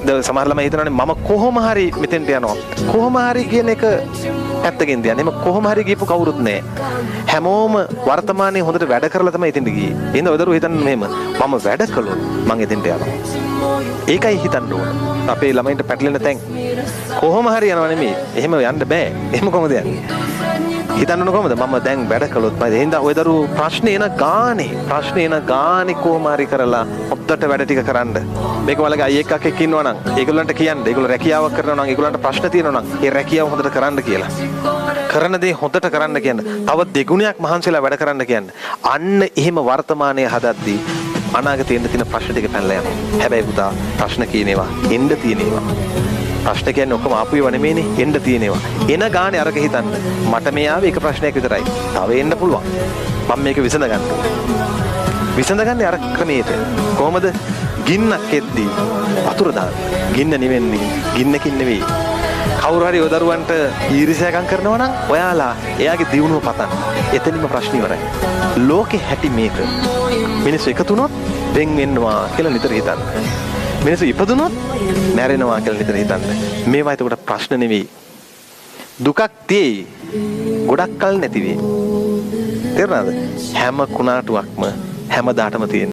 සමහර ළමයි හිතනවානේ මම කොහොම හරි මෙතෙන්ට යනවා. කොහොම හරි කියන එක පැත්තකින් තියන්නේ. එම කොහොම හරි ගියපු කවුරුත් නැහැ. හැමෝම වර්තමානයේ හොඳට වැඩ කරලා තමයි එතෙන්ට ගියේ. එහෙනම් ඔය දරුවෝ හිතන්නේ මෙහෙම මම වැඩ කළොත් මං එතෙන්ට යනවා. ඒකයි හිතන්න ඕන. අපේ ළමයින්ට පැටලෙන තැන් කොහොම හරි යනවා නෙමෙයි. එහෙම යන්න බෑ. එහෙම කොහොමද යන්නේ? හිතන්න ඕන කොහොමද? මම දැන් වැඩ කළොත් මම එහෙනම් ඔය දරුවෝ ප්‍රශ්නේ එන ගානේ කොහොම හරි කරලා හොද්දට වැඩ ටික කරන්න. මේක වලගේ අයියෙක් අක්කෙක් ඉන්නවා නම් ඒගොල්ලන්ට කියන්න. ඒගොල්ලෝ රැකියාවක් කරනවා නම් ඒගොල්ලන්ට ප්‍රශ්න තියෙනවා නම් ඒ රැකියාව හොඳට කරන්න කියලා. කරන දේ හොඳට කරන්න කියන්න. තව දෙගුණයක් මහන්සිලා වැඩ කරන්න කියන්න. අන්න එහෙම වර්තමානයේ හදද්දී අනාගතේ එන්න තියෙන ප්‍රශ්න ටික පැනලා යනවා. හැබැයි පුතා ප්‍රශ්න කියනේවා එන්න තියෙනේවා. ප්‍රශ්න කියන්නේ ඔක්කොම ආපු ඒවා නෙමෙයිනේ එන්න තියෙනේවා. එන ගානේ අරක හිතන්න. මට මේ ආවේ එක ප්‍රශ්නයක් විතරයි. තව එන්න පුළුවන්. මම මේක විසඳ ගන්න ඕනේ. විසඳගන්නේ අර ක්‍රමයට. කොහොමද? ගින්නක් එද්දී වතුර දාන්න. ගින්න නිවෙන්නේ ගින්නකින් නෙවෙයි. කවුරු හරි ඔය දරුවන්ට ඊර්ෂ්‍යාකම් කරනවා නම් ඔයාලා එයාගේ දියුණුව පතන්න. එතනින්ම ප්‍රශ්න ඉවරයි. ලෝකේ හැටි මේක. මිනිස්සු එකතු වුණොත් වෙන් වෙනවා කියලා නිතර හිතන්න. මිනිස්සු ඉපදුනොත් මැරෙනවා කියලා නිතර හිතන්න. මේවා එතකොට ප්‍රශ්න නෙවෙයි. දුකක් තියෙයි. ගොඩක් කල් නැති වෙයි. තේරුණාද? හැම කුණාටුවක්ම හැමදාටම තියෙන